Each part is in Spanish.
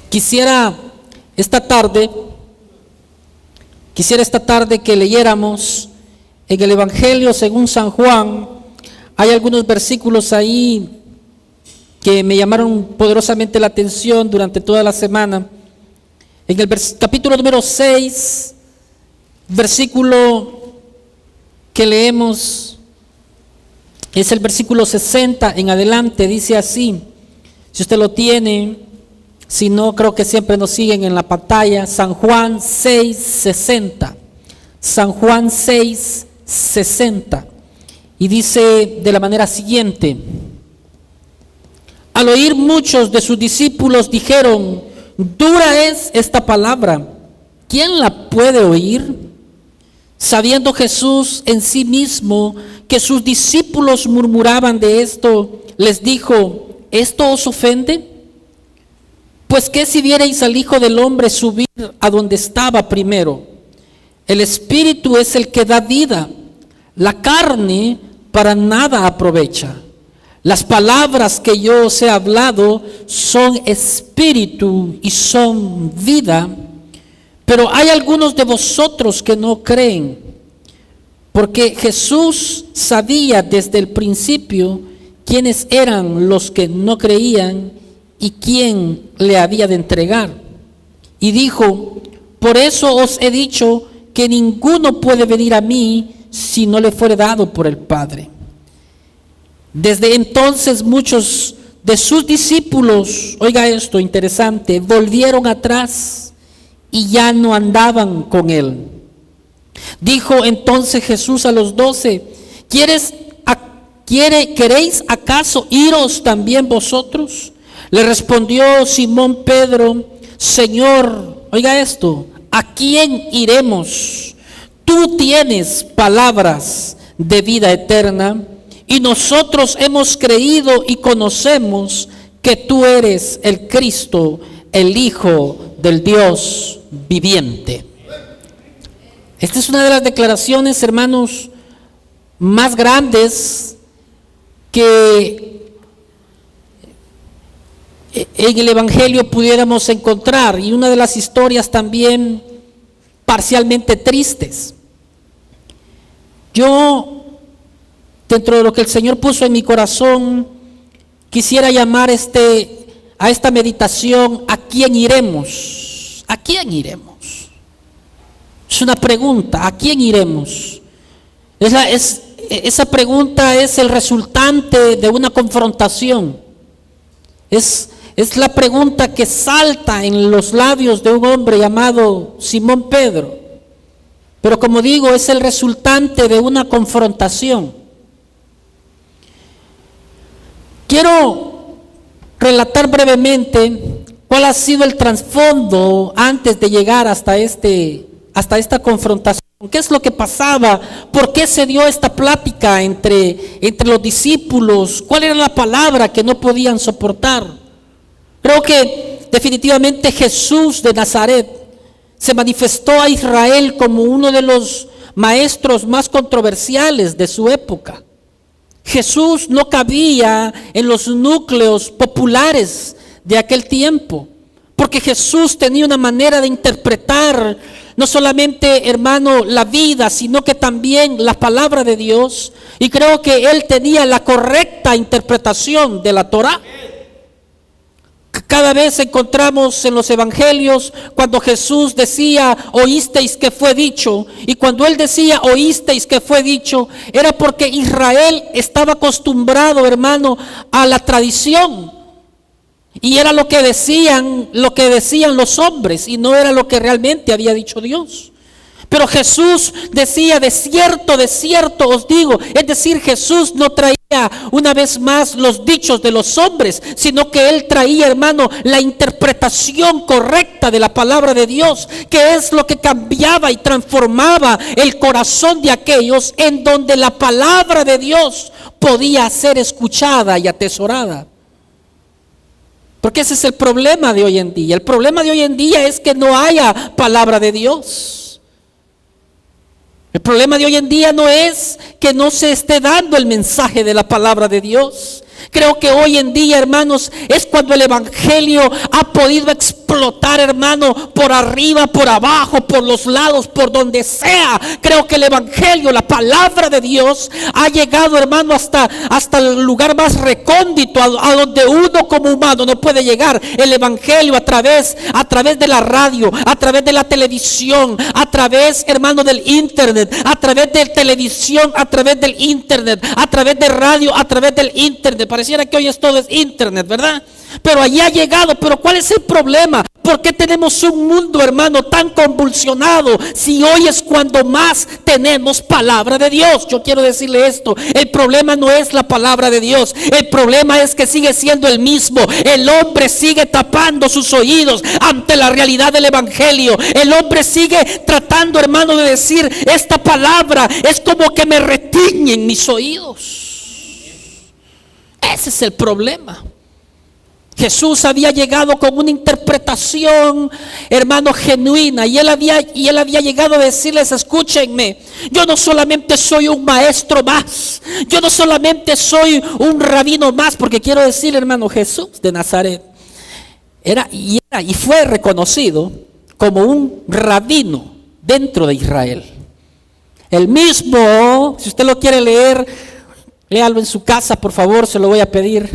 Quisiera esta tarde que leyéramos en el Evangelio según San Juan. Hay algunos versículos ahí que me llamaron poderosamente la atención durante toda la semana. En el capítulo número 6, versículo que leemos es el versículo 60 en adelante. Dice así, si usted lo tiene, si no, creo que siempre nos siguen en la pantalla. San Juan 6:60. San Juan 6:60. Y dice de la manera siguiente: al oír muchos de sus discípulos dijeron, dura es esta palabra, ¿quién la puede oír? Sabiendo Jesús en sí mismo que sus discípulos murmuraban de esto, les dijo, ¿esto os ofende? Pues qué si vierais al Hijo del Hombre subir a donde estaba primero. El Espíritu es el que da vida, la carne para nada aprovecha. Las palabras que yo os he hablado son espíritu y son vida, pero hay algunos de vosotros que no creen, porque Jesús sabía desde el principio quiénes eran los que no creían y quién le había de entregar. Y dijo, por eso os he dicho que ninguno puede venir a mí si no le fuere dado por el Padre. Desde entonces muchos de sus discípulos, oiga esto interesante, volvieron atrás y ya no andaban con él. Dijo entonces Jesús a los 12, ¿queréis acaso iros también vosotros? Le respondió Simón Pedro, Señor, oiga esto, ¿a quién iremos? Tú tienes palabras de vida eterna y nosotros hemos creído y conocemos que tú eres el Cristo, el Hijo del Dios viviente. Esta es una de las declaraciones, hermanos, más grandes que en el Evangelio pudiéramos encontrar, y una de las historias también parcialmente tristes. Yo, dentro de lo que el Señor puso en mi corazón, quisiera llamar a esta meditación, ¿a quién iremos? ¿A quién iremos? Es una pregunta, ¿a quién iremos? Esa pregunta es el resultante de una confrontación. Es la pregunta que salta en los labios de un hombre llamado Simón Pedro. Pero como digo, es el resultante de una confrontación. Quiero relatar brevemente cuál ha sido el trasfondo antes de llegar hasta esta confrontación. ¿Qué es lo que pasaba? ¿Por qué se dio esta plática entre los discípulos? ¿Cuál era la palabra que no podían soportar? Creo que definitivamente Jesús de Nazaret se manifestó a Israel como uno de los maestros más controversiales de su época. Jesús no cabía en los núcleos populares de aquel tiempo, porque Jesús tenía una manera de interpretar no solamente, hermano, la vida, sino que también la palabra de Dios, y creo que él tenía la correcta interpretación de la Torá. Cada vez encontramos en los evangelios cuando Jesús decía, oísteis que fue dicho, y cuando él decía, oísteis que fue dicho, era porque Israel estaba acostumbrado, hermano, a la tradición, y era lo que decían los hombres, y no era lo que realmente había dicho Dios. Pero Jesús decía, de cierto os digo, es decir, Jesús no traía una vez más los dichos de los hombres, sino que él traía, hermano, la interpretación correcta de la palabra de Dios, que es lo que cambiaba y transformaba el corazón de aquellos en donde la palabra de Dios podía ser escuchada y atesorada. Porque ese es el problema de hoy en día. El problema de hoy en día es que no haya palabra de Dios. El problema de hoy en día no es que no se esté dando el mensaje de la palabra de Dios. Creo que hoy en día, hermanos, es cuando cuando el evangelio ha podido explotar, hermano, por arriba, por abajo, por los lados, por donde sea. Creo que el evangelio, la palabra de Dios, ha llegado, hermano, hasta el lugar más recóndito, a donde uno como humano no puede llegar. El evangelio a través de la radio, a través de la televisión, a través, hermano, del internet, a través de televisión, a través del internet, a través de radio, a través del internet. Pareciera que hoy todo es internet, ¿verdad? Pero allí ha llegado. Pero ¿cuál es el problema? ¿Por qué tenemos un mundo, hermano, tan convulsionado si hoy es cuando más tenemos palabra de Dios? Yo quiero decirle esto: el problema no es la palabra de Dios, el problema es que sigue siendo el mismo. El hombre sigue tapando sus oídos ante la realidad del evangelio. El hombre sigue tratando, hermano, de decir: esta palabra es como que me retiñen mis oídos. Ese es el problema. Jesús había llegado con una interpretación, hermano, genuina, y él había llegado a decirles: escúchenme, yo no solamente soy un maestro más, yo no solamente soy un rabino más, porque quiero decir, hermano, Jesús de Nazaret era y fue reconocido como un rabino dentro de Israel. El mismo, si usted lo quiere leer, léalo en su casa, por favor, se lo voy a pedir.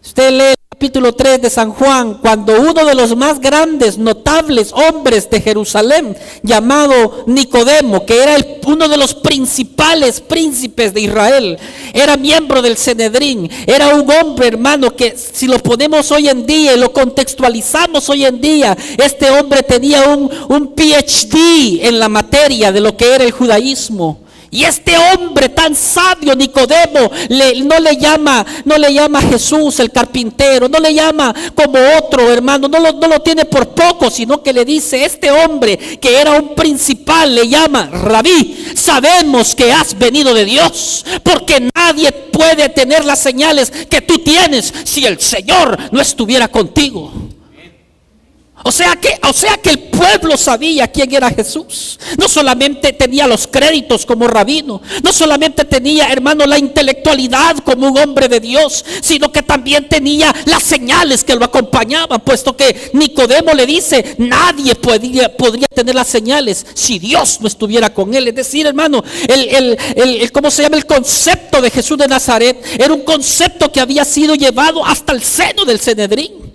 Usted lee el capítulo 3 de San Juan, cuando uno de los más grandes, notables hombres de Jerusalén, llamado Nicodemo, que era uno de los principales príncipes de Israel, era miembro del Sanedrín, era un hombre, hermano, que si lo ponemos hoy en día y lo contextualizamos hoy en día, este hombre tenía un PhD en la materia de lo que era el judaísmo. Y este hombre tan sabio, Nicodemo, no le llama Jesús el carpintero, no le llama como otro, hermano, no lo tiene por poco, sino que le dice: este hombre que era un principal, le llama Rabí, sabemos que has venido de Dios, porque nadie puede tener las señales que tú tienes si el Señor no estuviera contigo. O sea que el pueblo sabía quién era Jesús. No solamente tenía los créditos como rabino, no solamente tenía, hermano, la intelectualidad como un hombre de Dios, sino que también tenía las señales que lo acompañaban, puesto que Nicodemo le dice: nadie podría tener las señales si Dios no estuviera con él. Es decir, hermano, ¿cómo se llama? El concepto de Jesús de Nazaret era un concepto que había sido llevado hasta el seno del Sanedrín.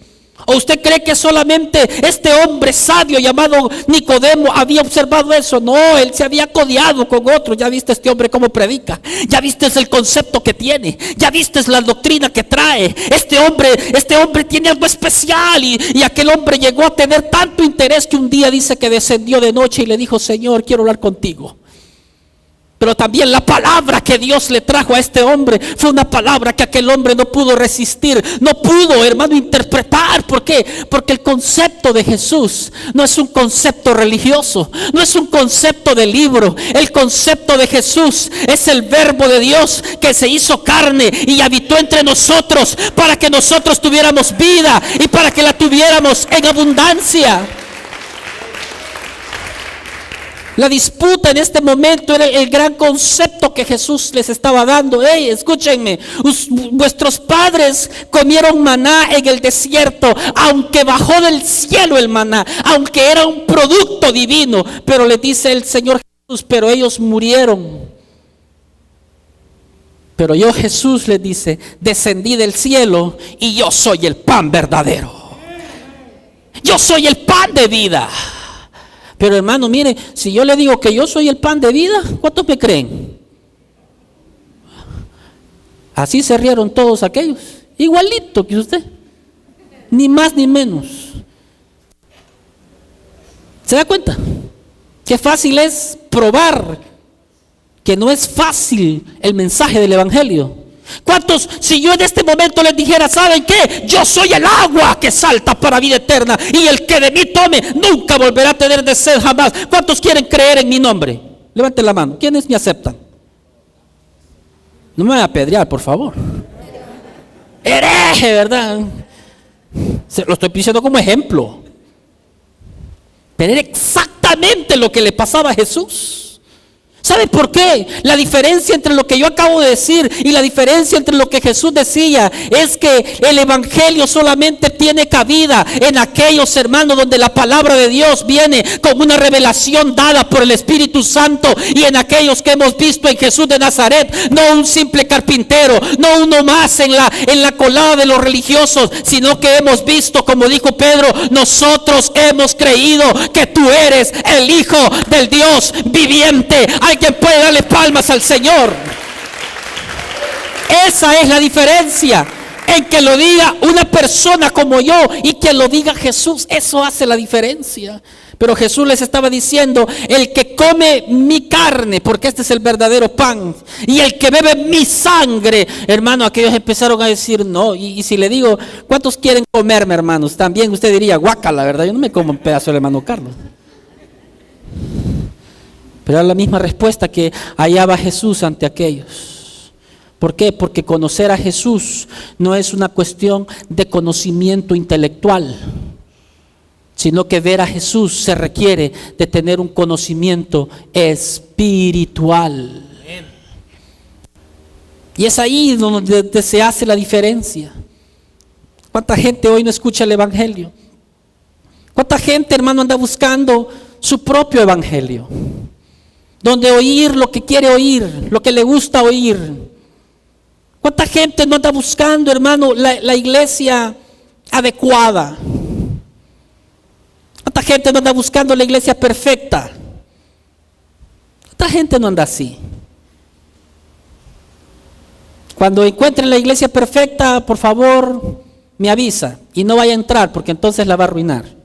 ¿O usted cree que solamente este hombre sabio llamado Nicodemo había observado eso? No, él se había codeado con otros. Ya viste este hombre cómo predica, ya viste el concepto que tiene, ya viste la doctrina que trae. Este hombre tiene algo especial, y aquel hombre llegó a tener tanto interés que un día dice que descendió de noche y le dijo: Señor, quiero hablar contigo. Pero también la palabra que Dios le trajo a este hombre fue una palabra que aquel hombre no pudo resistir, no pudo, hermano, interpretar. ¿Por qué? Porque el concepto de Jesús no es un concepto religioso, no es un concepto de libro. El concepto de Jesús es el verbo de Dios que se hizo carne y habitó entre nosotros, para que nosotros tuviéramos vida y para que la tuviéramos en abundancia. La disputa en este momento era el gran concepto que Jesús les estaba dando. Hey, escúchenme, vuestros padres comieron maná en el desierto, aunque bajó del cielo el maná, aunque era un producto divino. Pero le dice el Señor Jesús: pero ellos murieron. Pero yo, Jesús, les dice: descendí del cielo y yo soy el pan verdadero. Yo soy el pan de vida. Pero hermano, mire, si yo le digo que yo soy el pan de vida, ¿cuántos me creen? Así se rieron todos aquellos, igualito que usted, ni más ni menos. ¿Se da cuenta? Qué fácil es probar que no es fácil el mensaje del evangelio. ¿Cuántos, si yo en este momento les dijera: ¿saben qué? Yo soy el agua que salta para vida eterna, y el que de mí tome nunca volverá a tener de sed jamás? ¿Cuántos quieren creer en mi nombre? Levanten la mano. ¿Quiénes me aceptan? No me vayan a apedrear, por favor. Hereje, ¿verdad? Se lo estoy diciendo como ejemplo. Pero era exactamente lo que le pasaba a Jesús. ¿Sabe por qué? La diferencia entre lo que yo acabo de decir y la diferencia entre lo que Jesús decía es que el evangelio solamente tiene cabida en aquellos, hermanos, donde la palabra de Dios viene como una revelación dada por el Espíritu Santo, y en aquellos que hemos visto en Jesús de Nazaret, no un simple carpintero, no uno más en la colada de los religiosos, sino que hemos visto, como dijo Pedro, nosotros hemos creído que tú eres el Hijo del Dios viviente. Alguien puede darle palmas al Señor. Esa es la diferencia en que lo diga una persona como yo y que lo diga Jesús. Eso hace la diferencia. Pero Jesús les estaba diciendo: el que come mi carne, porque este es el verdadero pan, y el que bebe mi sangre. Hermano, aquellos empezaron a decir no. Y si le digo, ¿cuántos quieren comerme, hermanos? También usted diría, guácala, ¿verdad? Yo no me como un pedazo del hermano Carlos. Pero era la misma respuesta que hallaba Jesús ante aquellos. ¿Por qué? Porque conocer a Jesús no es una cuestión de conocimiento intelectual, sino que ver a Jesús se requiere de tener un conocimiento espiritual. Y es ahí donde se hace la diferencia. ¿Cuánta gente hoy no escucha el evangelio? ¿Cuánta gente, hermano, anda buscando su propio evangelio? Donde oír lo que quiere oír, lo que le gusta oír. ¿Cuánta gente no anda buscando, hermano, la iglesia adecuada? ¿Cuánta gente no anda buscando la iglesia perfecta? ¿Cuánta gente no anda así? Cuando encuentre la iglesia perfecta, por favor, me avisa y no vaya a entrar, porque entonces la va a arruinar.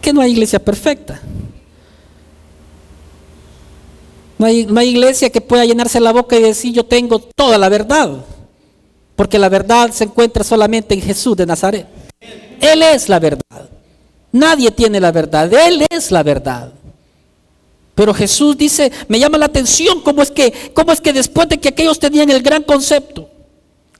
Que no hay iglesia perfecta. No hay iglesia que pueda llenarse la boca y decir yo tengo toda la verdad, porque la verdad se encuentra solamente en Jesús de Nazaret. Él es la verdad. Nadie tiene la verdad, Él es la verdad. Pero Jesús dice, me llama la atención cómo es que después de que aquellos tenían el gran concepto,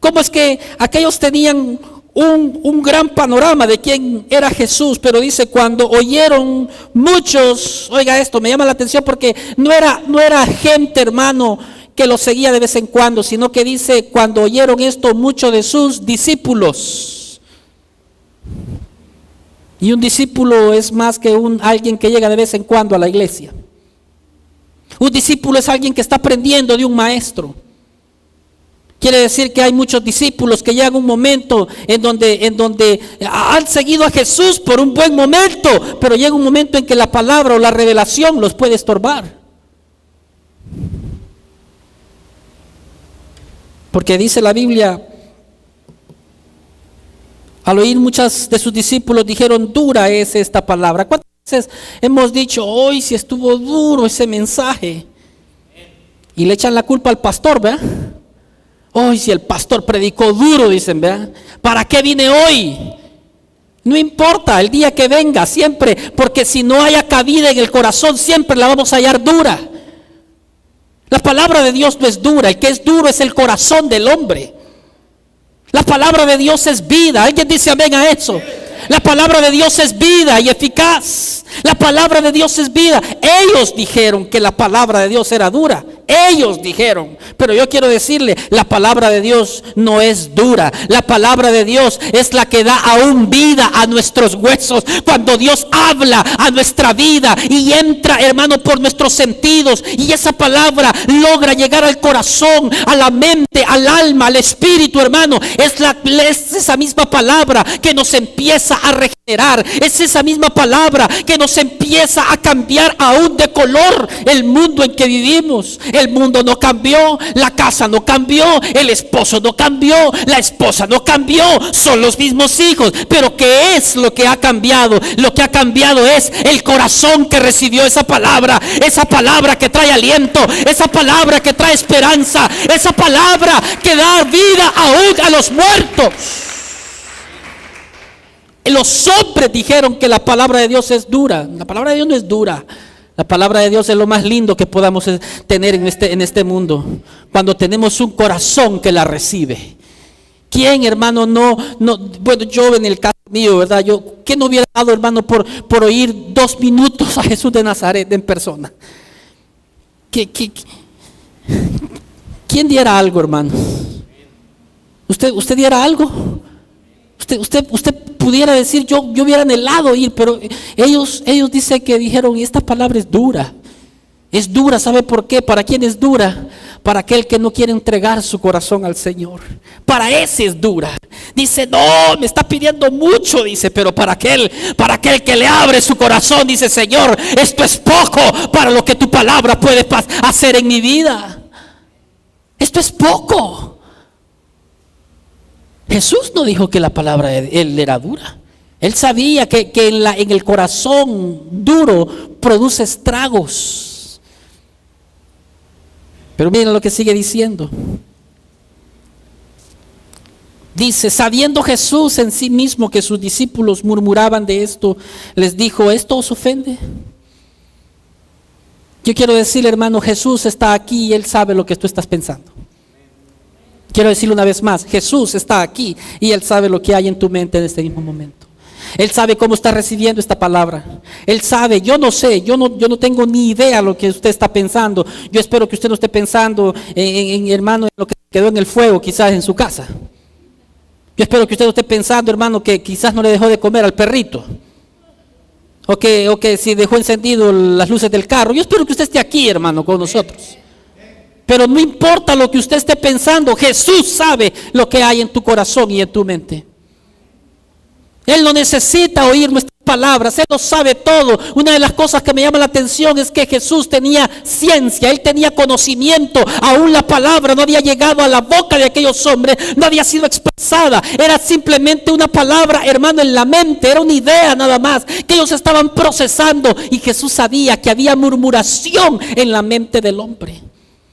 cómo es que aquellos tenían un gran panorama de quién era Jesús, pero dice, cuando oyeron muchos, oiga esto, me llama la atención porque no era gente, hermano, que lo seguía de vez en cuando, sino que dice, cuando oyeron esto, muchos de sus discípulos. Y un discípulo es más que alguien que llega de vez en cuando a la iglesia. Un discípulo es alguien que está aprendiendo de un maestro. Quiere decir que hay muchos discípulos que llegan a un momento en donde han seguido a Jesús por un buen momento, pero llega un momento en que la palabra o la revelación los puede estorbar. Porque dice la Biblia, al oír muchos de sus discípulos dijeron, dura es esta palabra. ¿Cuántas veces hemos dicho, hoy si estuvo duro ese mensaje? Y le echan la culpa al pastor, ¿verdad? Hoy si el pastor predicó duro, dicen, ¿verdad? ¿Para qué vine hoy? No importa el día que venga, siempre, porque si no haya cabida en el corazón, siempre la vamos a hallar dura. La palabra de Dios no es dura, el que es duro es el corazón del hombre. La palabra de Dios es vida. ¿Alguien dice amén a eso? La palabra de Dios es vida y eficaz. La palabra de Dios es vida. Ellos dijeron que la palabra de Dios era dura. Ellos dijeron, pero yo quiero decirle, la palabra de Dios no es dura. La palabra de Dios es la que da aún vida a nuestros huesos. Cuando Dios habla a nuestra vida y entra, hermano, por nuestros sentidos, y esa palabra logra llegar al corazón, a la mente, al alma, al espíritu, hermano, es esa misma palabra que nos empieza a regenerar. Es esa misma palabra que nos empieza a cambiar aún de color el mundo en que vivimos. El mundo no cambió, la casa no cambió, el esposo no cambió, la esposa no cambió, son los mismos hijos. Pero ¿qué es lo que ha cambiado? Lo que ha cambiado es el corazón que recibió esa palabra que trae aliento, esa palabra que trae esperanza, esa palabra que da vida aún a los muertos. Los hombres dijeron que la palabra de Dios es dura. La palabra de Dios no es dura. La palabra de Dios es lo más lindo que podamos tener en este mundo, cuando tenemos un corazón que la recibe. ¿Quién, hermano, bueno, yo en el caso mío, ¿verdad? ¿Qué no hubiera dado, hermano, por oír 2 minutos a Jesús de Nazaret en persona? ¿Quién diera algo, hermano? ¿Usted diera algo? Usted pudiera decir, yo hubiera anhelado ir, pero ellos dicen que dijeron, y esta palabra es dura. Es dura, ¿sabe por qué? ¿Para quién es dura? Para aquel que no quiere entregar su corazón al Señor. Para ese es dura. Dice, no, me está pidiendo mucho, dice, pero para aquel que le abre su corazón, dice, Señor, esto es poco para lo que tu palabra puede hacer en mi vida. Esto es poco. Jesús no dijo que la palabra de Él era dura. Él sabía que en el corazón duro produce estragos. Pero miren lo que sigue diciendo. Dice, sabiendo Jesús en sí mismo que sus discípulos murmuraban de esto, les dijo, ¿esto os ofende? Yo quiero decirle, hermano, Jesús está aquí y Él sabe lo que tú estás pensando. Quiero decirle una vez más, Jesús está aquí y Él sabe lo que hay en tu mente en este mismo momento. Él sabe cómo está recibiendo esta palabra. Él sabe, yo no sé, yo no tengo ni idea lo que usted está pensando. Yo espero que usted no esté pensando hermano, en lo que quedó en el fuego, quizás en su casa. Yo espero que usted no esté pensando, hermano, que quizás no le dejó de comer al perrito. O que si dejó encendido las luces del carro. Yo espero que usted esté aquí, hermano, con nosotros. Pero no importa lo que usted esté pensando, Jesús sabe lo que hay en tu corazón y en tu mente. Él no necesita oír nuestras palabras, Él lo sabe todo. Una de las cosas que me llama la atención es que Jesús tenía ciencia, Él tenía conocimiento. Aún la palabra no había llegado a la boca de aquellos hombres, no había sido expresada. Era simplemente una palabra, hermano, en la mente, era una idea nada más, que ellos estaban procesando. Y Jesús sabía que había murmuración en la mente del hombre.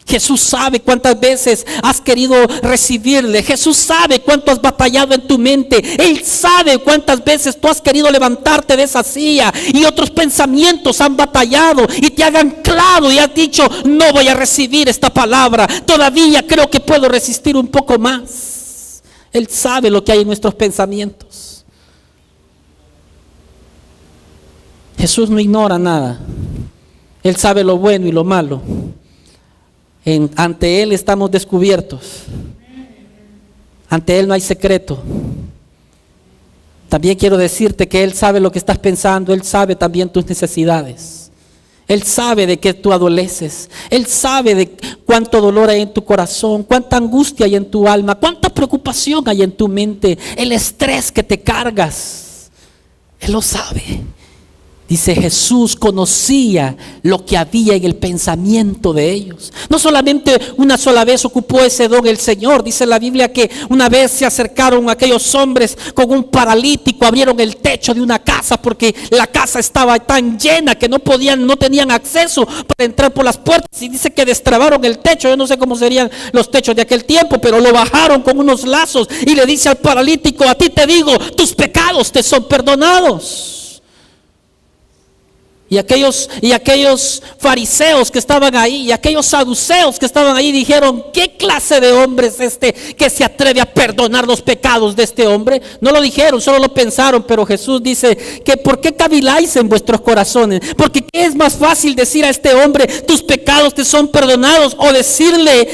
Jesús sabe cuántas veces has querido recibirle. Jesús sabe cuánto has batallado en tu mente. Él sabe cuántas veces tú has querido levantarte de esa silla y otros pensamientos han batallado y te han anclado y has dicho, no voy a recibir esta palabra. Todavía creo que puedo resistir un poco más. Él sabe lo que hay en nuestros pensamientos. Jesús no ignora nada. Él sabe lo bueno y lo malo. Ante Él estamos descubiertos. Ante Él no hay secreto. También quiero decirte que Él sabe lo que estás pensando. Él sabe también tus necesidades. Él sabe de qué tú adoleces. Él sabe de cuánto dolor hay en tu corazón, cuánta angustia hay en tu alma, cuánta preocupación hay en tu mente, el estrés que te cargas. Él lo sabe. Dice, Jesús conocía lo que había en el pensamiento de ellos. No solamente una sola vez ocupó ese don el Señor. Dice la Biblia que una vez se acercaron aquellos hombres con un paralítico, abrieron el techo de una casa porque la casa estaba tan llena que no tenían acceso para entrar por las puertas. Y dice que destrabaron el techo. Yo no sé cómo serían los techos de aquel tiempo, pero lo bajaron con unos lazos y le dice al paralítico, a ti te digo, tus pecados te son perdonados. Y aquellos fariseos que estaban ahí, y aquellos saduceos que estaban ahí, dijeron, ¿qué clase de hombre es este que se atreve a perdonar los pecados de este hombre? No lo dijeron, solo lo pensaron, pero Jesús dice que ¿por qué caviláis en vuestros corazones? Porque ¿qué es más fácil decir a este hombre, tus pecados te son perdonados? O decirle,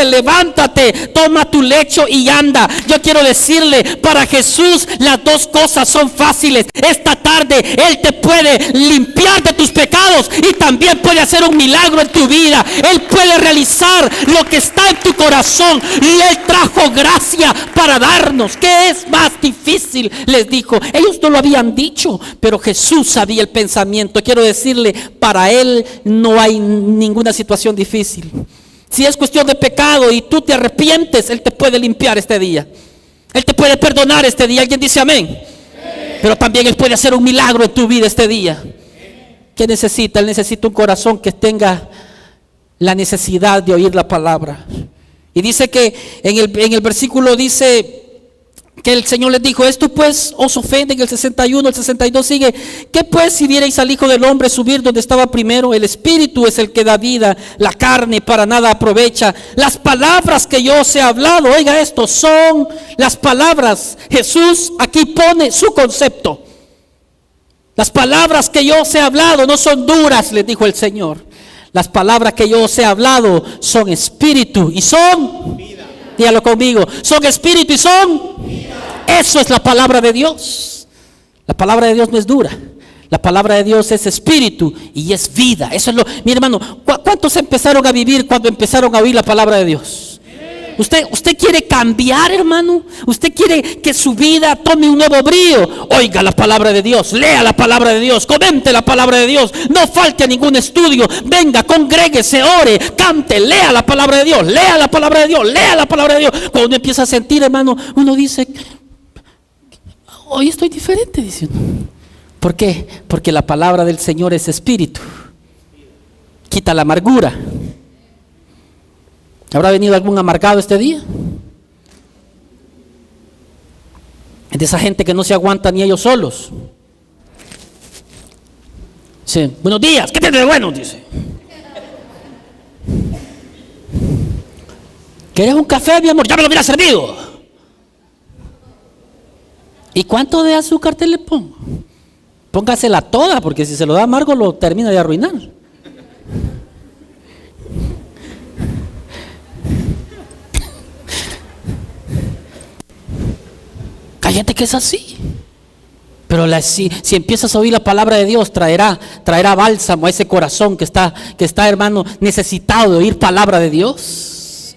levántate, toma tu lecho y anda. Yo quiero decirle, para Jesús las dos cosas son fáciles. Esta tarde Él te puede limpiar de tus pecados y también puede hacer un milagro en tu vida. Él puede realizar lo que está en tu corazón y Él trajo gracia para darnos. ¿Qué es más difícil? Les dijo. Ellos no lo habían dicho, pero Jesús sabía el pensamiento. Quiero decirle, para Él no hay ninguna situación difícil. Si es cuestión de pecado y tú te arrepientes, Él te puede limpiar este día. Él te puede perdonar este día. ¿Alguien dice amén? Pero también Él puede hacer un milagro en tu vida este día. ¿Qué necesita? Él necesita un corazón que tenga la necesidad de oír la palabra. Y dice que en el versículo dice, que el Señor les dijo: esto pues os ofende. En el 61, el 62 sigue: ¿qué pues si vierais al Hijo del Hombre subir donde estaba primero? El Espíritu es el que da vida, la carne para nada aprovecha. Las palabras que yo os he hablado, oiga esto, son las palabras. Jesús aquí pone su concepto. Las palabras que yo os he hablado no son duras, les dijo el Señor. Las palabras que yo os he hablado son espíritu y son vida. Dígalo conmigo: son espíritu y son vida. Eso es la palabra de Dios. La palabra de Dios no es dura. La palabra de Dios es espíritu y es vida. Eso es lo, mi hermano, ¿cuántos empezaron a vivir cuando empezaron a oír la palabra de Dios? Usted quiere cambiar, hermano. Usted quiere que su vida tome un nuevo brío. Oiga la palabra de Dios, lea la palabra de Dios, comente la palabra de Dios, no falte a ningún estudio, venga, congréguese, ore, cante, lea la palabra de Dios, lea la palabra de Dios, lea la palabra de Dios. Cuando uno empieza a sentir, hermano, uno dice: hoy estoy diferente, dice uno. ¿Por qué? Porque la palabra del Señor es espíritu, quita la amargura. ¿Habrá venido algún amargado este día? De esa gente que no se aguanta ni ellos solos. Sí. Buenos días, ¿qué tiene de bueno? Dice. ¿Quieres un café, mi amor? Ya me lo hubiera servido. ¿Y cuánto de azúcar te le pongo? Póngasela toda, porque si se lo da amargo lo termina de arruinar. Hay gente que es así. Pero si empiezas a oír la palabra de Dios, traerá bálsamo a ese corazón que está, hermano, necesitado de oír palabra de Dios.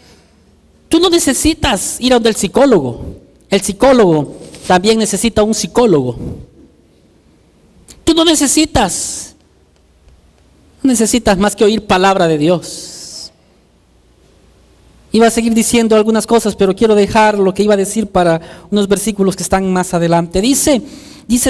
Tú no necesitas ir a donde el psicólogo. El psicólogo también necesita un psicólogo. Tú no necesitas más que oír palabra de Dios. Iba a seguir diciendo algunas cosas, pero quiero dejar lo que iba a decir para unos versículos que están más adelante. Dice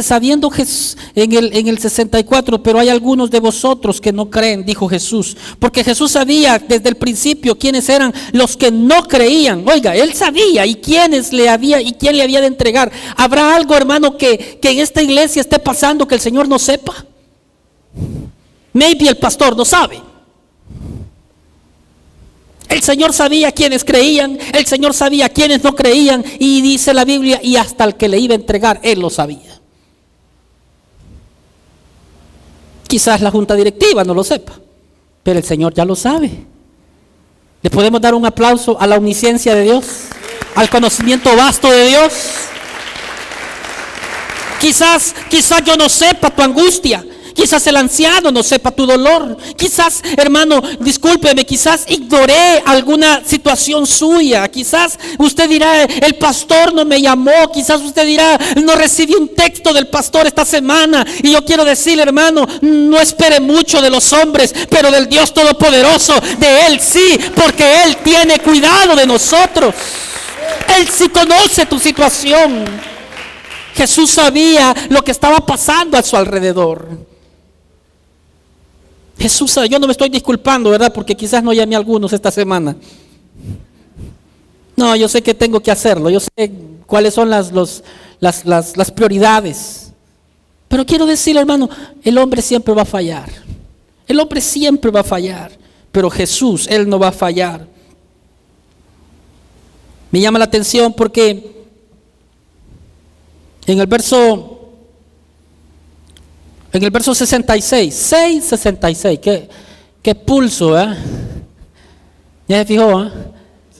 sabiendo Jesús en el 64, pero hay algunos de vosotros que no creen, dijo Jesús, porque Jesús sabía desde el principio quiénes eran los que no creían. Oiga, él sabía y quién le había de entregar. ¿Habrá algo, hermano, que en esta iglesia esté pasando que el Señor no sepa? Maybe el pastor no sabe. El Señor sabía quiénes creían, el Señor sabía quiénes no creían, y dice la Biblia, y hasta el que le iba a entregar, Él lo sabía. Quizás la junta directiva no lo sepa, pero el Señor ya lo sabe. ¿Le podemos dar un aplauso a la omnisciencia de Dios? Al conocimiento vasto de Dios. Quizás yo no sepa tu angustia. Quizás el anciano no sepa tu dolor. Quizás, hermano, discúlpeme, quizás ignoré alguna situación suya. Quizás usted dirá, el pastor no me llamó. Quizás usted dirá, no recibí un texto del pastor esta semana. Y yo quiero decirle, hermano, no espere mucho de los hombres, pero del Dios Todopoderoso, de Él sí, porque Él tiene cuidado de nosotros. Él sí conoce tu situación. Jesús sabía lo que estaba pasando a su alrededor. Jesús sabe. Yo no me estoy disculpando, ¿verdad? Porque quizás no llamé a algunos esta semana. No, yo sé que tengo que hacerlo. Yo sé cuáles son las prioridades. Pero quiero decir, hermano, el hombre siempre va a fallar. El hombre siempre va a fallar. Pero Jesús, Él no va a fallar. Me llama la atención porque en el verso 66, qué pulso, ¿eh? ¿Ya se fijó?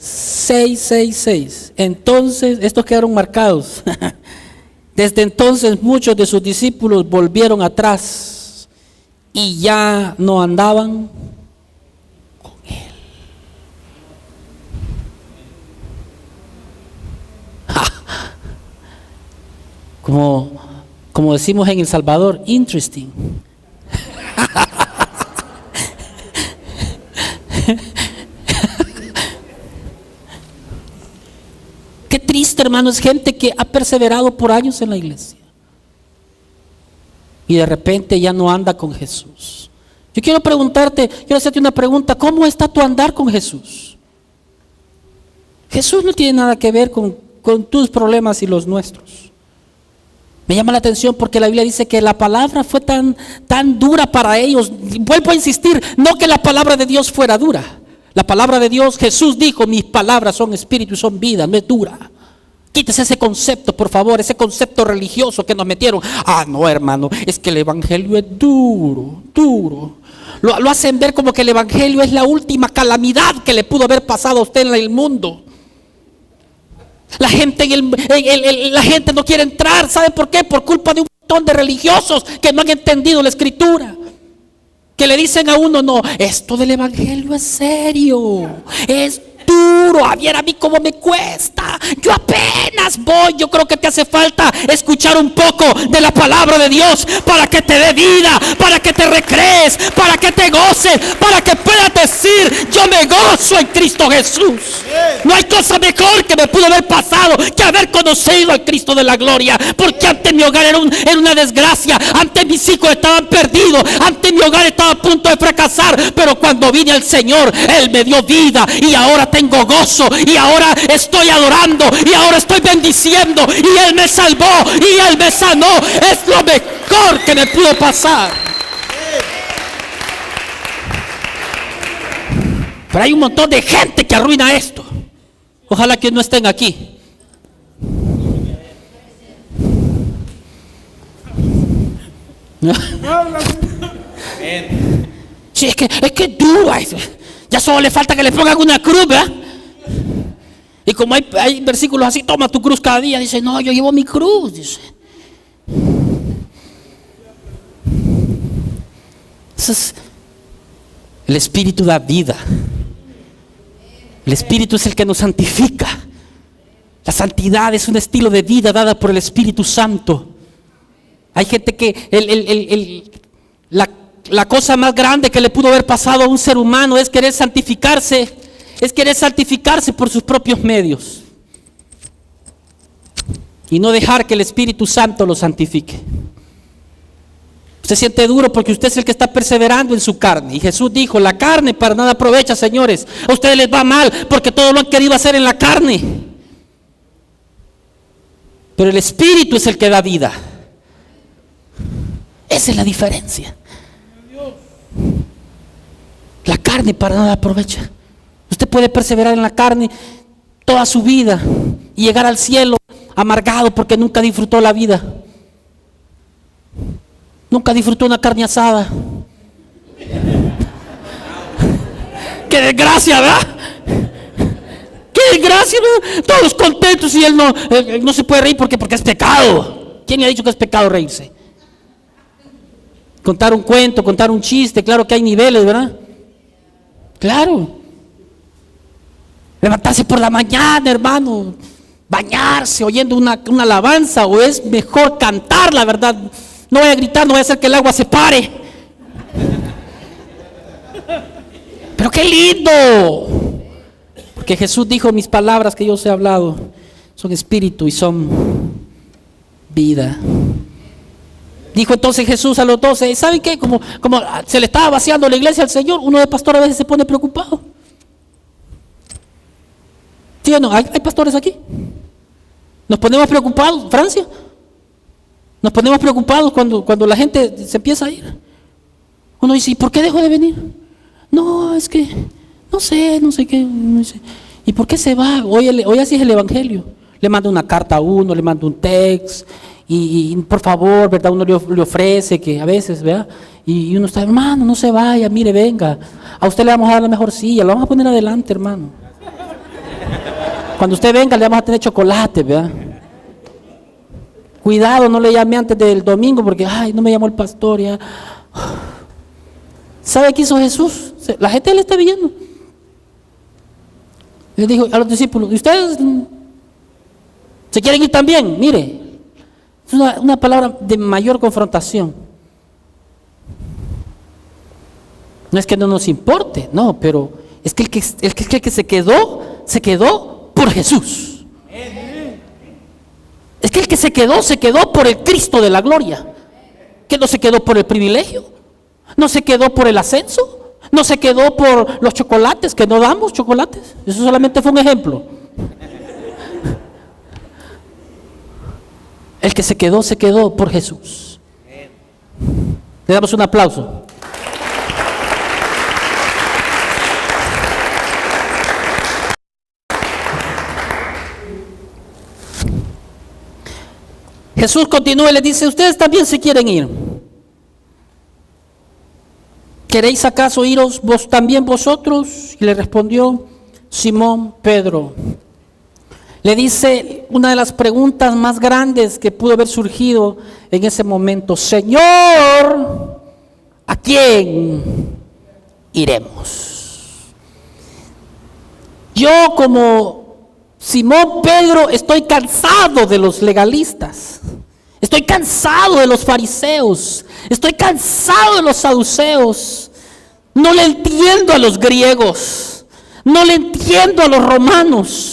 666. Entonces, estos quedaron marcados. Desde entonces muchos de sus discípulos volvieron atrás y ya no andaban con Él. Como decimos en El Salvador, interesting. Qué triste, hermano, es gente que ha perseverado por años en la iglesia y de repente ya no anda con Jesús. Yo quiero hacerte una pregunta: ¿cómo está tu andar con Jesús? Jesús no tiene nada que ver con con tus problemas y los nuestros. Me llama la atención porque la Biblia dice que la palabra fue tan dura para ellos. Vuelvo a insistir, no que la palabra de Dios fuera dura. La palabra de Dios, Jesús dijo, mis palabras son espíritu y son vida, no es dura. Quítese ese concepto, por favor, ese concepto religioso que nos metieron. No, hermano, es que el evangelio es duro, duro. Lo hacen ver como que el evangelio es la última calamidad que le pudo haber pasado a usted en el mundo. La gente, la gente no quiere entrar. ¿Sabe por qué? Por culpa de un montón de religiosos que no han entendido la escritura, que le dicen a uno, no, esto del evangelio es serio, es duro. A ver, a mí cómo me cuesta, yo apenas voy. Yo creo que te hace falta escuchar un poco de la palabra de Dios para que te dé vida, para que te recrees, para que te goces, para que puedas decir, yo me gozo en Cristo Jesús. No hay cosa mejor que me pudo haber pasado que haber conocido al Cristo de la gloria, porque antes mi hogar era una desgracia, antes mis hijos estaban perdidos, antes mi hogar estaba a punto de fracasar, pero cuando vine al Señor, Él me dio vida y ahora tengo gozo, y ahora estoy adorando, y ahora estoy bendiciendo, y Él me salvó y Él me sanó. Es lo mejor que me pudo pasar. Pero hay un montón de gente que arruina esto. Ojalá que no estén aquí. Sí, es que es duro eso. Ya solo le falta que le pongan una cruz, ¿verdad? Y como hay versículos así, toma tu cruz cada día. Dice, no, yo llevo mi cruz, dice. El Espíritu da vida. El Espíritu es el que nos santifica. La santidad es un estilo de vida dada por el Espíritu Santo. Hay gente que la cosa más grande que le pudo haber pasado a un ser humano es querer santificarse por sus propios medios y no dejar que el Espíritu Santo lo santifique. Usted siente duro porque usted es el que está perseverando en su carne, y Jesús dijo, la carne para nada aprovecha, señores. A ustedes les va mal porque todo lo han querido hacer en la carne, pero el Espíritu es el que da vida. Esa es la diferencia. La carne para nada aprovecha. Usted puede perseverar en la carne toda su vida y llegar al cielo amargado porque nunca disfrutó la vida. Nunca disfrutó una carne asada. ¡Qué desgracia, ¿verdad? ¡Qué desgracia, ¿verdad? Todos contentos y él no se puede reír porque es pecado. ¿Quién le ha dicho que es pecado reírse? Contar un cuento, contar un chiste, claro que hay niveles, ¿verdad? Claro. Levantarse por la mañana, hermano, bañarse oyendo una alabanza, o es mejor cantar, la verdad. No voy a gritar, no voy a hacer que el agua se pare. Pero qué lindo, porque Jesús dijo, mis palabras que yo os he hablado son espíritu y son vida. Dijo entonces Jesús a los 12, ¿saben qué? Como se le estaba vaciando la iglesia al Señor, uno de pastor a veces se pone preocupado. ¿Sí o no? ¿Hay pastores aquí? Nos ponemos preocupados, Francia. Nos ponemos preocupados cuando la gente se empieza a ir. Uno dice, ¿y por qué dejó de venir? No, es que no sé qué. No sé. ¿Y por qué se va? Hoy así es el evangelio. Le manda una carta a uno, le manda un text. Y por favor, ¿verdad? Uno le ofrece que a veces, ¿verdad? Y uno está, hermano, no se vaya, mire, venga. A usted le vamos a dar la mejor silla, lo vamos a poner adelante, hermano. Cuando usted venga, le vamos a tener chocolate, ¿verdad? Cuidado, no le llame antes del domingo porque, no me llamó el pastor, ya. ¿Sabe qué hizo Jesús? La gente le está viendo. Le dijo a los discípulos, ¿y ustedes se quieren ir también? Mire, es una palabra de mayor confrontación. No es que no nos importe, no, pero es que el que se quedó por Jesús. Es que el que se quedó por el Cristo de la gloria. Que no se quedó por el privilegio, no se quedó por el ascenso, no se quedó por los chocolates, que no damos chocolates. Eso solamente fue un ejemplo. El que se quedó por Jesús. Le damos un aplauso. Jesús continúa y le dice, ustedes también se quieren ir. ¿Queréis acaso iros vos también vosotros? Y le respondió Simón Pedro. Le dice una de las preguntas más grandes que pudo haber surgido en ese momento. Señor, ¿a quién iremos? Yo como Simón Pedro estoy cansado de los legalistas. Estoy cansado de los fariseos. Estoy cansado de los saduceos. No le entiendo a los griegos. No le entiendo a los romanos.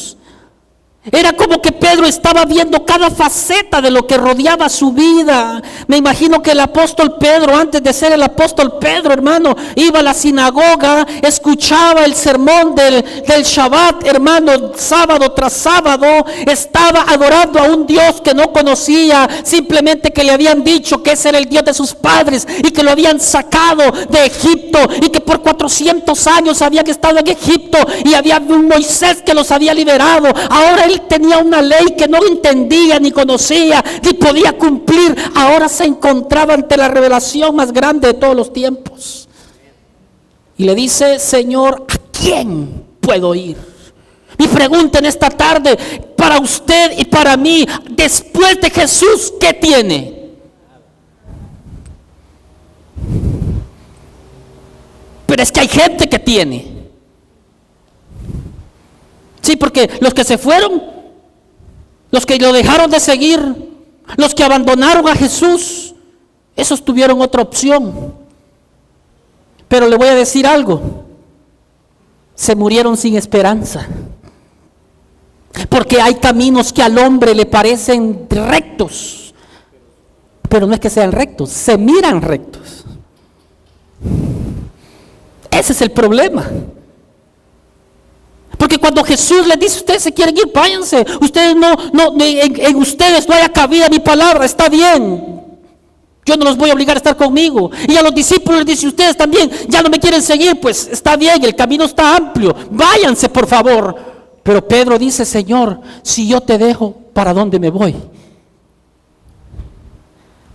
Era como que Pedro estaba viendo cada faceta de lo que rodeaba su vida. Me imagino que el apóstol Pedro, antes de ser el apóstol Pedro, hermano, iba a la sinagoga, escuchaba el sermón del Shabbat, hermano, sábado tras sábado, estaba adorando a un Dios que no conocía, simplemente que le habían dicho que ese era el Dios de sus padres y que lo habían sacado de Egipto y que por 400 años habían estado en Egipto y había un Moisés que los había liberado. Ahora él tenía una ley que no entendía ni conocía ni podía cumplir. Ahora se encontraba ante la revelación más grande de todos los tiempos. Y le dice, Señor, ¿a quién puedo ir? Mi pregunta en esta tarde, para usted y para mí, después de Jesús, ¿qué tiene? Pero es que hay gente que tiene. Sí, porque los que se fueron, los que lo dejaron de seguir, los que abandonaron a Jesús, esos tuvieron otra opción. Pero le voy a decir algo, se murieron sin esperanza. Porque hay caminos que al hombre le parecen rectos, pero no es que sean rectos, se miran rectos. Ese es el problema. Porque cuando Jesús les dice, ustedes se quieren ir, váyanse. Ustedes en ustedes no haya cabida mi palabra, está bien. Yo no los voy a obligar a estar conmigo. Y a los discípulos les dice, ustedes también ya no me quieren seguir, pues está bien, el camino está amplio. Váyanse, por favor. Pero Pedro dice, Señor, si yo te dejo, ¿para dónde me voy?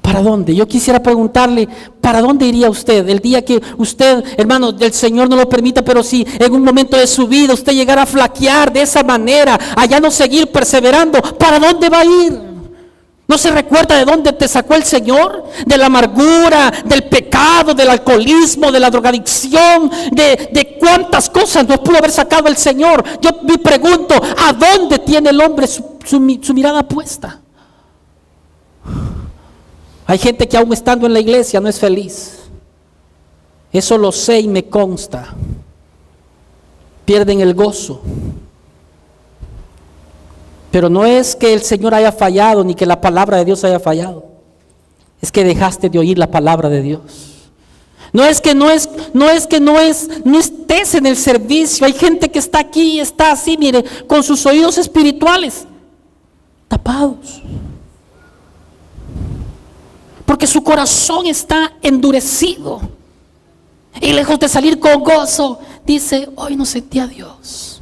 ¿Para dónde? Yo quisiera preguntarle, ¿para dónde iría usted? El día que usted, hermano, el Señor no lo permita, pero si en un momento de su vida usted llegara a flaquear de esa manera, a ya no seguir perseverando, ¿para dónde va a ir? ¿No se recuerda de dónde te sacó el Señor? De la amargura, del pecado, del alcoholismo, de la drogadicción, de cuántas cosas nos pudo haber sacado el Señor. Yo me pregunto, ¿a dónde tiene el hombre su mirada puesta? Hay gente que aún estando en la iglesia no es feliz. Eso lo sé y me consta. Pierden el gozo. Pero no es que el Señor haya fallado ni que la palabra de Dios haya fallado. Es que dejaste de oír la palabra de Dios. No estés en el servicio. Hay gente que está aquí y está así, mire, con sus oídos espirituales tapados. Porque su corazón está endurecido. Y lejos de salir con gozo, dice, hoy no sentí a Dios.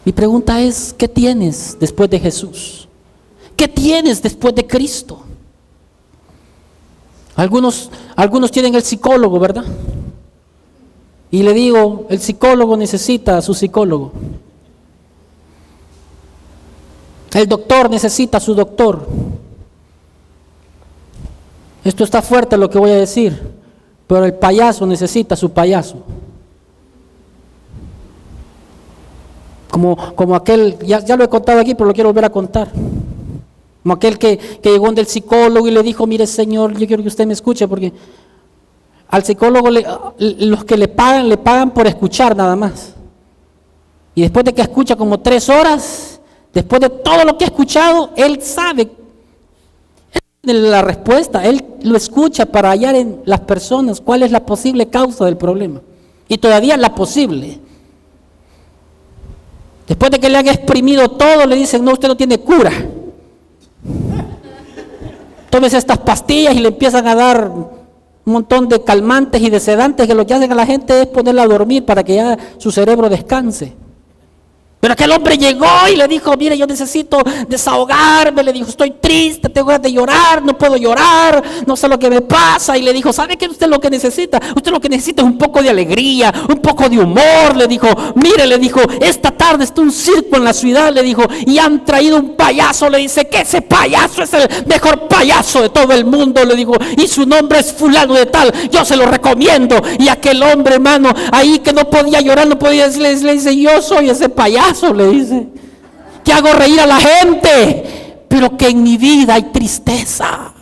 Mi pregunta es, ¿qué tienes después de Jesús? ¿Qué tienes después de Cristo? Algunos tienen el psicólogo, ¿verdad? Y le digo, el psicólogo necesita a su psicólogo. El doctor necesita a su doctor. Esto está fuerte lo que voy a decir, pero el payaso necesita a su payaso. Como aquel, ya lo he contado aquí, pero lo quiero volver a contar. Como aquel que llegó donde el psicólogo y le dijo, mire Señor, yo quiero que usted me escuche, porque al psicólogo los que le pagan por escuchar nada más. Y después de que escucha como 3 horas, después de todo lo que ha escuchado, él sabe la respuesta, él lo escucha para hallar en las personas cuál es la posible causa del problema. Y todavía la posible. Después de que le han exprimido todo, le dicen, no, usted no tiene cura. tómese estas pastillas y le empiezan a dar un montón de calmantes y de sedantes que lo que hacen a la gente es ponerla a dormir para que ya su cerebro descanse. Pero aquel hombre llegó y le dijo, mire, yo necesito desahogarme, le dijo, estoy triste, tengo ganas de llorar, no puedo llorar, no sé lo que me pasa. Y le dijo, ¿sabe qué usted lo que necesita? Usted lo que necesita es un poco de alegría, un poco de humor. Le dijo, mire, le dijo, esta tarde está un circo en la ciudad, le dijo, y han traído un payaso. Le dice, que ese payaso es el mejor payaso de todo el mundo, le dijo, y su nombre es fulano de tal, yo se lo recomiendo. Y aquel hombre, hermano, ahí que no podía llorar, no podía decirle, le dice, yo soy ese payaso, le dice, que hago reír a la gente, pero que en mi vida hay tristeza.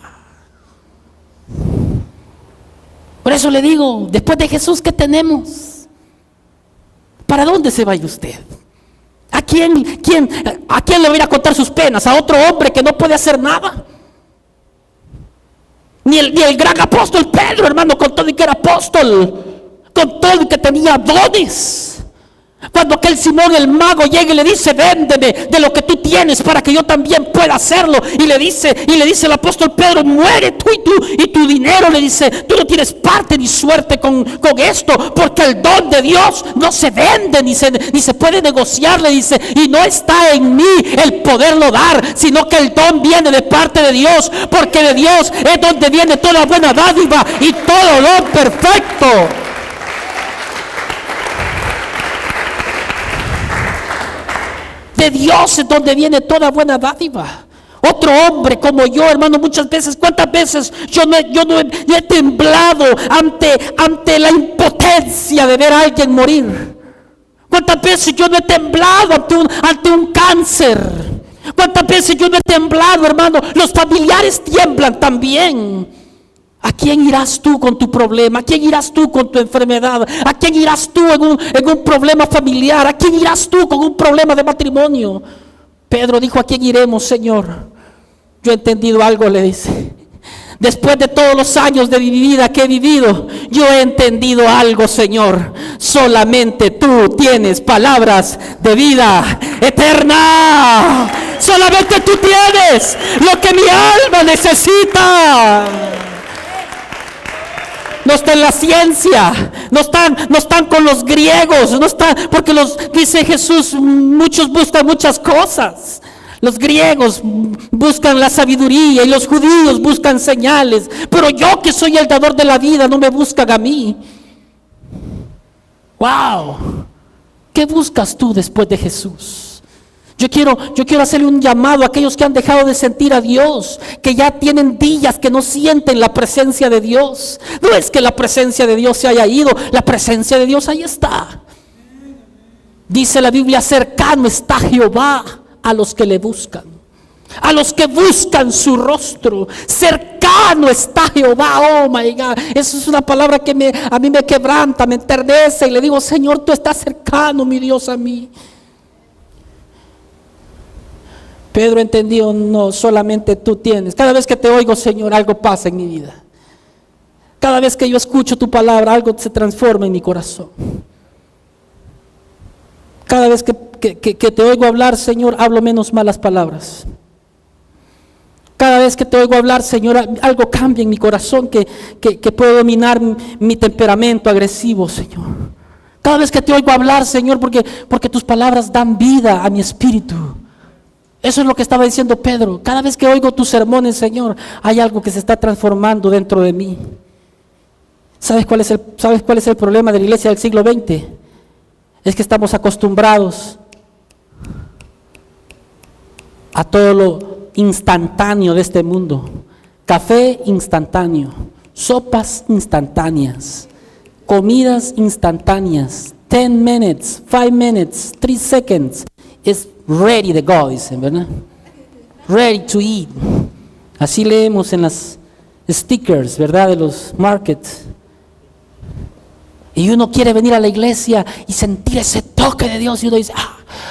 Por eso le digo, después de Jesús, ¿qué tenemos? ¿Para dónde se vaya usted? ¿A quién le va a ir a contar sus penas? ¿A otro hombre que no puede hacer nada? Ni el gran apóstol Pedro, hermano, con todo y que era apóstol, con todo y que tenía dones. Cuando aquel Simón el mago llega y le dice, véndeme de lo que tú tienes para que yo también pueda hacerlo. Y le dice el apóstol Pedro, muere tú y tu dinero. Le dice, tú no tienes parte ni suerte con esto, porque el don de Dios no se vende ni se puede negociar. Le dice, y no está en mí el poderlo dar, sino que el don viene de parte de Dios, porque de Dios es donde viene toda buena dádiva y todo don perfecto. De Dios es donde viene toda buena dádiva. Otro hombre como yo, hermano, muchas veces, ¿cuántas veces yo no he temblado ante la impotencia de ver a alguien morir? ¿Cuántas veces yo no he temblado ante un cáncer? ¿Cuántas veces yo no he temblado, hermano? Los familiares tiemblan también. ¿A quién irás tú con tu problema? ¿A quién irás tú con tu enfermedad? ¿A quién irás tú en un problema familiar? ¿A quién irás tú con un problema de matrimonio? Pedro dijo, ¿a quién iremos, Señor? Yo he entendido algo, le dice. Después de todos los años de mi vida que he vivido, yo he entendido algo, Señor. Solamente tú tienes palabras de vida eterna. Solamente tú tienes lo que mi alma necesita. No está en la ciencia, no están con los griegos, no están, porque dice Jesús, muchos buscan muchas cosas. Los griegos buscan la sabiduría y los judíos buscan señales, pero yo que soy el dador de la vida, no me buscan a mí. Wow, ¿qué buscas tú después de Jesús? Yo quiero hacerle un llamado a aquellos que han dejado de sentir a Dios, que ya tienen días que no sienten la presencia de Dios. No es que la presencia de Dios se haya ido, la presencia de Dios ahí está. Dice la Biblia, cercano está Jehová a los que le buscan, a los que buscan su rostro. Cercano está Jehová. Oh my God, eso es una palabra que a mí me quebranta, me enternece, y le digo, Señor, tú estás cercano, mi Dios, a mí. Pedro entendió, no, solamente tú tienes. Cada vez que te oigo, Señor, algo pasa en mi vida. Cada vez que yo escucho tu palabra, algo se transforma en mi corazón. Cada vez que te oigo hablar, Señor, hablo menos malas palabras. Cada vez que te oigo hablar, Señor, algo cambia en mi corazón que puedo dominar mi temperamento agresivo, Señor. Cada vez que te oigo hablar, Señor, porque tus palabras dan vida a mi espíritu. Eso es lo que estaba diciendo Pedro. Cada vez que oigo tus sermones, Señor, hay algo que se está transformando dentro de mí. ¿Sabes cuál es el problema de la iglesia del siglo XX? Es que estamos acostumbrados a todo lo instantáneo de este mundo. Café instantáneo, sopas instantáneas, comidas instantáneas, 10 minutes, 5 minutes, 3 seconds. It's ready to go, dicen, ¿verdad? Ready to eat. Así leemos en las stickers, ¿verdad? De los markets. Y uno quiere venir a la iglesia y sentir ese toque de Dios. Y uno dice,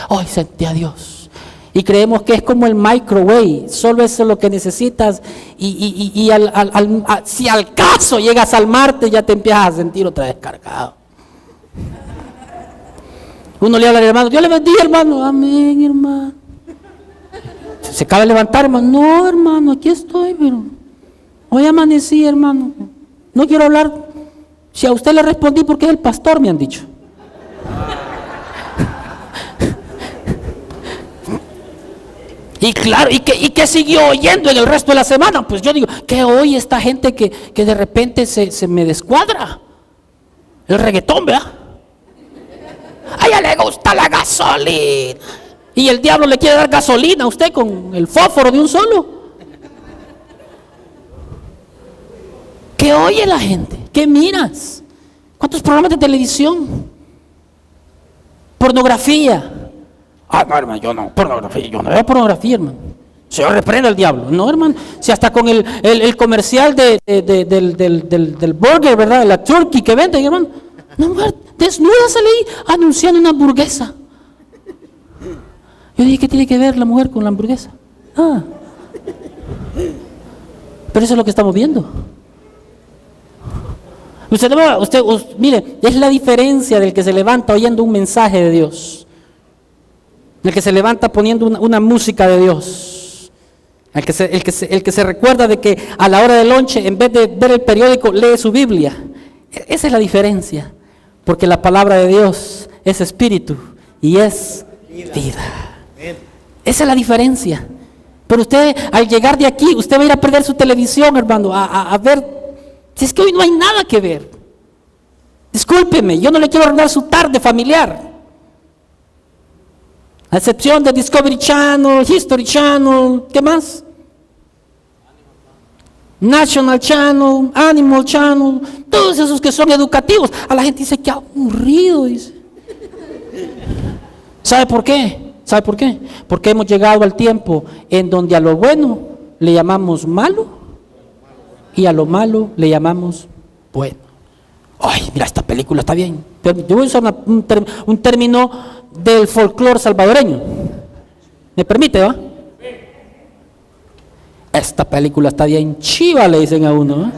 hoy sentí a Dios. Y creemos que es como el microwave. Solo eso es lo que necesitas. Y si al caso llegas al martes, ya te empiezas a sentir otra vez cargado. Uno le habla al hermano, Dios le bendiga, hermano. Amén, hermano. Se acaba de levantar, hermano. No, hermano, aquí estoy, pero Hoy amanecí, hermano. No quiero hablar. Si a usted le respondí porque es el pastor, me han dicho. Y claro, ¿y qué siguió oyendo en el resto de la semana? Pues yo digo, ¿qué oye esta gente que de repente se me descuadra? El reggaetón, ¿verdad? A ella le gusta la gasolina. Y el diablo le quiere dar gasolina a usted con el fósforo de un solo. ¿Qué oye la gente? ¿Qué miras? ¿Cuántos programas de televisión? Pornografía. No, hermano, yo no veo pornografía, hermano. Se reprende al diablo. No, hermano, si hasta con el comercial del burger, ¿verdad? De la turkey que venden, hermano. Una mujer desnuda sale ahí anunciando una hamburguesa. Yo dije, ¿qué tiene que ver la mujer con la hamburguesa? Pero eso es lo que estamos viendo. Mire, es la diferencia del que se levanta oyendo un mensaje de Dios. El que se levanta poniendo una música de Dios. El que se recuerda de que a la hora del lonche, en vez de ver el periódico, lee su Biblia. Esa es la diferencia. Porque la palabra de Dios es espíritu y es vida. Esa es la diferencia. Pero usted, al llegar de aquí, usted va a ir a perder su televisión, hermano, a ver. Si es que hoy no hay nada que ver. Discúlpeme, yo no le quiero arruinar su tarde familiar. A excepción de Discovery Channel, History Channel, ¿qué más? National Channel, Animal Channel, todos esos que son educativos. A la gente dice, qué aburrido, dice. ¿Sabe por qué? ¿Sabe por qué? Porque hemos llegado al tiempo en donde a lo bueno le llamamos malo y a lo malo le llamamos bueno. Ay, mira, esta película está bien. Yo voy a usar un término del folclore salvadoreño. ¿Me permite, va? Esta película está bien chiva, le dicen a uno, ¿eh?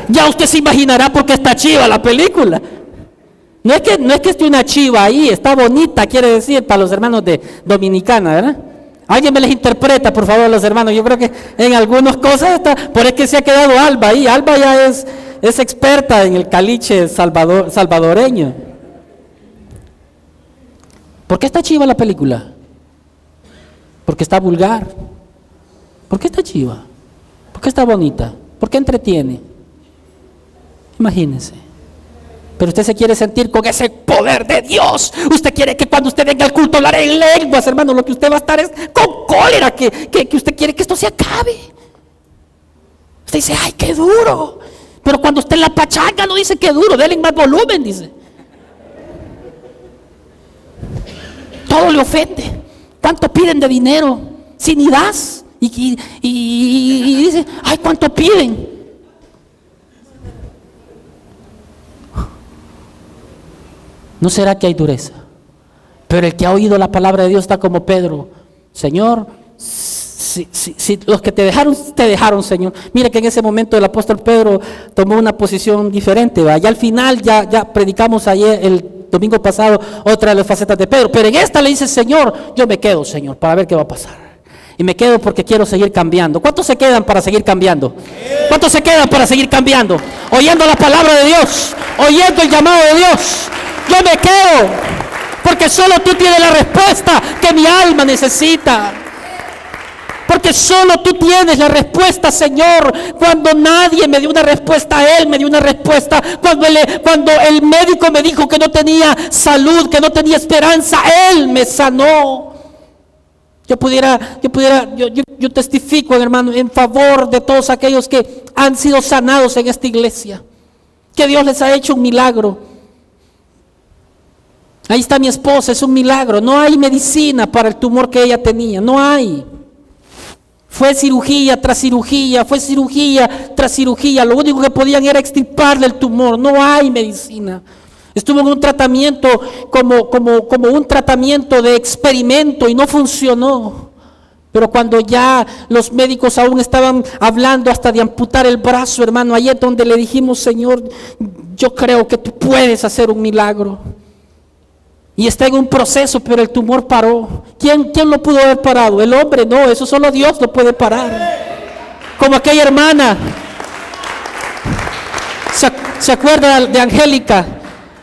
Ya usted se imaginará por qué está chiva la película. No es que esté una chiva ahí, está bonita, quiere decir, para los hermanos de Dominicana, ¿verdad? Alguien me les interpreta, por favor, los hermanos. Yo creo que en algunas cosas está, por eso que se ha quedado Alba ahí. Alba ya es experta en el caliche salvadoreño. ¿Por qué está chiva la película? Porque está vulgar. ¿Por qué está chiva? ¿Por qué está bonita? ¿Por qué entretiene? Imagínense. Pero usted se quiere sentir con ese poder de Dios. Usted quiere que cuando usted venga al culto hablar en lenguas, hermano. Lo que usted va a estar es con cólera, que usted quiere que esto se acabe. Usted dice, ay, qué duro. Pero cuando usted en la pachanga no dice qué duro, denle más volumen, dice. Todo le ofende. ¿Cuánto piden de dinero? Si ni das. Y dice, ay, ¿cuánto piden? ¿No será que hay dureza? Pero el que ha oído la palabra de Dios está como Pedro. Señor, si los que te dejaron, Señor. Mira que en ese momento el apóstol Pedro tomó una posición diferente. ¿va? Ya al final, ya predicamos ayer, el domingo pasado, otra de las facetas de Pedro. Pero en esta le dice, Señor, yo me quedo, Señor, para ver qué va a pasar. Y me quedo porque quiero seguir cambiando. ¿Cuántos se quedan para seguir cambiando? ¿Cuántos se quedan para seguir cambiando? Oyendo la palabra de Dios, oyendo el llamado de Dios. Yo me quedo, porque solo tú tienes la respuesta que mi alma necesita. Porque solo tú tienes la respuesta, Señor. Cuando nadie me dio una respuesta, Él me dio una respuesta. Cuando el médico me dijo que no tenía salud, que no tenía esperanza, Él me sanó. Yo testifico, hermano, en favor de todos aquellos que han sido sanados en esta iglesia. Que Dios les ha hecho un milagro. Ahí está mi esposa, es un milagro. No hay medicina para el tumor que ella tenía, no hay. Fue cirugía tras cirugía, fue cirugía tras cirugía. Lo único que podían era extirparle el tumor, no hay medicina. Estuvo en un tratamiento como un tratamiento de experimento y no funcionó. Pero cuando ya los médicos aún estaban hablando hasta de amputar el brazo, hermano, ahí es donde le dijimos, Señor, yo creo que tú puedes hacer un milagro. Y está en un proceso, pero el tumor paró. ¿Quién lo pudo haber parado? El hombre, no, eso solo Dios lo puede parar. Como aquella hermana, ¿se acuerda de Angélica?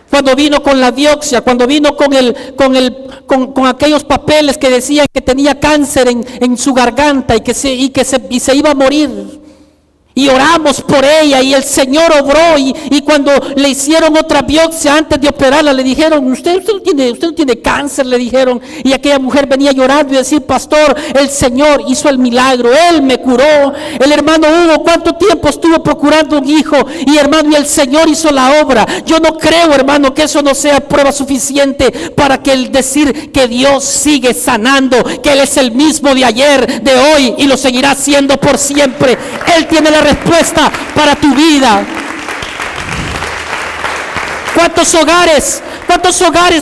Cuando vino con la biopsia, cuando vino con aquellos papeles que decían que tenía cáncer en su garganta y se iba a morir. Y oramos por ella y el Señor obró y cuando le hicieron otra biopsia antes de operarla le dijeron, usted no tiene cáncer, le dijeron. Y aquella mujer venía llorando y decía, pastor, el Señor hizo el milagro, Él me curó. El hermano Hugo, ¿cuánto tiempo estuvo procurando un hijo? Y hermano, y el Señor hizo la obra. Yo no creo, hermano, que eso no sea prueba suficiente para que el decir que Dios sigue sanando, que Él es el mismo de ayer, de hoy y lo seguirá siendo por siempre. Él tiene la respuesta para tu vida. ¿Cuántos hogares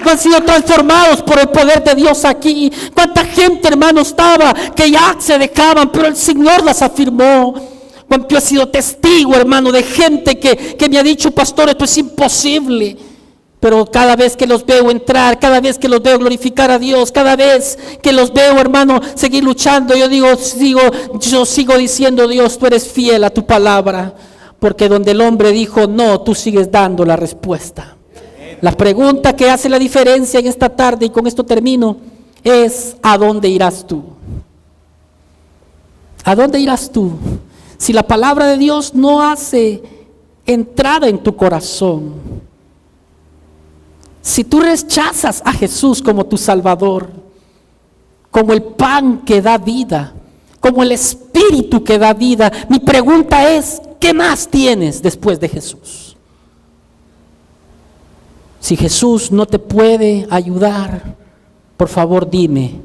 no han sido transformados por el poder de Dios aquí? ¿Cuánta gente, hermano, estaba que ya se dejaban, pero el Señor las afirmó? ¿Cuánto he sido testigo, hermano, de gente que me ha dicho, pastor, esto es imposible? Pero cada vez que los veo entrar, cada vez que los veo glorificar a Dios, cada vez que los veo, hermano, seguir luchando, yo sigo diciendo, Dios, tú eres fiel a tu palabra. Porque donde el hombre dijo no, tú sigues dando la respuesta. La pregunta que hace la diferencia en esta tarde, y con esto termino, es ¿a dónde irás tú? ¿A dónde irás tú? Si la palabra de Dios no hace entrada en tu corazón, si tú rechazas a Jesús como tu Salvador, como el pan que da vida, como el Espíritu que da vida, mi pregunta es, ¿qué más tienes después de Jesús? Si Jesús no te puede ayudar, por favor dime,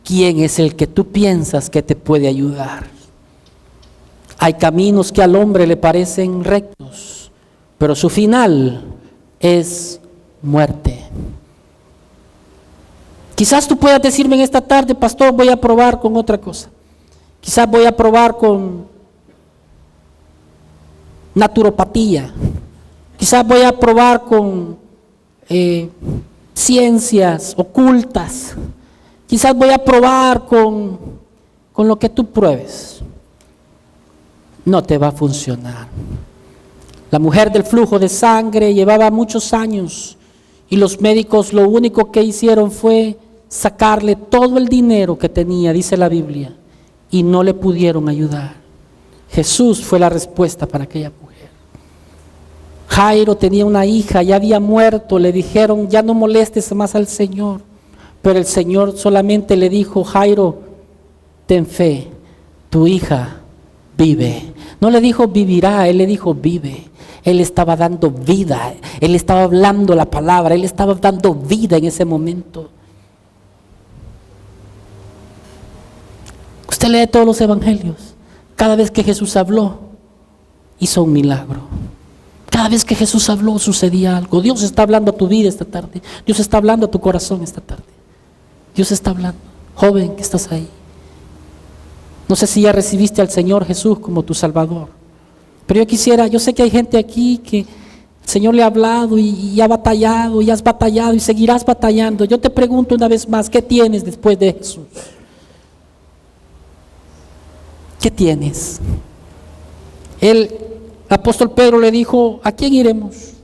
¿quién es el que tú piensas que te puede ayudar? Hay caminos que al hombre le parecen rectos, pero su final es muerte. Quizás tú puedas decirme en esta tarde, pastor, voy a probar con otra cosa. Quizás voy a probar con naturopatía. Quizás voy a probar con ciencias ocultas. Quizás voy a probar con lo que tú pruebes. No te va a funcionar. La mujer del flujo de sangre llevaba muchos años y los médicos lo único que hicieron fue sacarle todo el dinero que tenía, dice la Biblia, y no le pudieron ayudar. Jesús fue la respuesta para aquella mujer. Jairo tenía una hija, ya había muerto, le dijeron, ya no molestes más al Señor. Pero el Señor solamente le dijo, Jairo, ten fe, tu hija vive. No le dijo vivirá, Él le dijo vive. Él estaba dando vida, Él estaba hablando la palabra, Él estaba dando vida en ese momento. Usted lee todos los evangelios. Cada vez que Jesús habló, hizo un milagro. Cada vez que Jesús habló, sucedía algo. Dios está hablando a tu vida esta tarde. Dios está hablando a tu corazón esta tarde. Dios está hablando. Joven que estás ahí. No sé si ya recibiste al Señor Jesús como tu Salvador. Pero yo sé que hay gente aquí que el Señor le ha hablado y ha batallado, y has batallado y seguirás batallando. Yo te pregunto una vez más, ¿qué tienes después de Jesús? ¿Qué tienes? El apóstol Pedro le dijo, ¿a quién iremos?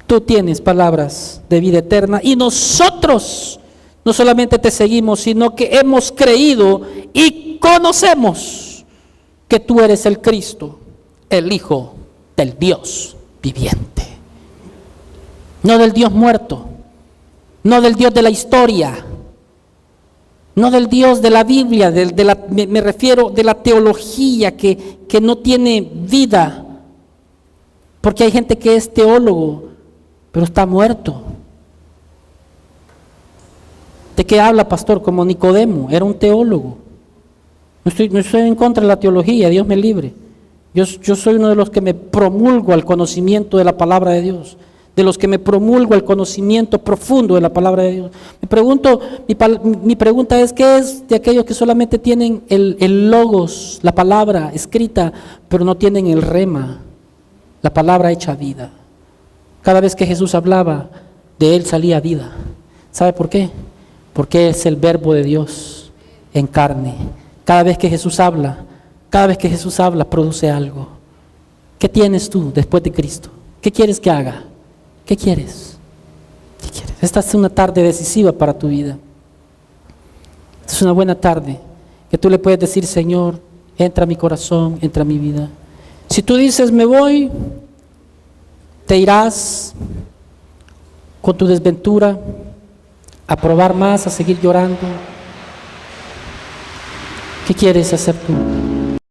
Tú tienes palabras de vida eterna y nosotros no solamente te seguimos, sino que hemos creído y conocemos que tú eres el Cristo, el Hijo del Dios viviente. No del Dios muerto, no del Dios de la historia, no del Dios de la Biblia, me refiero de la teología que no tiene vida, porque hay gente que es teólogo, pero está muerto. ¿De qué habla, pastor? Como Nicodemo, era un teólogo. No estoy en contra de la teología, Dios me libre. Yo soy uno de los que me promulgo al conocimiento de la palabra de Dios, de los que me promulgo al conocimiento profundo de la palabra de Dios. Mi pregunta es, ¿qué es de aquellos que solamente tienen el logos, la palabra escrita, pero no tienen el rema, la palabra hecha vida? Cada vez que Jesús hablaba, de él salía vida. ¿Sabe por qué? Porque es el verbo de Dios en carne. Cada vez que Jesús habla, produce algo. ¿Qué tienes tú después de Cristo? ¿Qué quieres que haga? ¿Qué quieres? ¿Qué quieres? Esta es una tarde decisiva para tu vida. Esta es una buena tarde que tú le puedes decir: Señor, entra a mi corazón, entra a mi vida. Si tú dices: me voy, te irás con tu desventura a probar más, a seguir llorando. ¿Qué quieres hacer tú?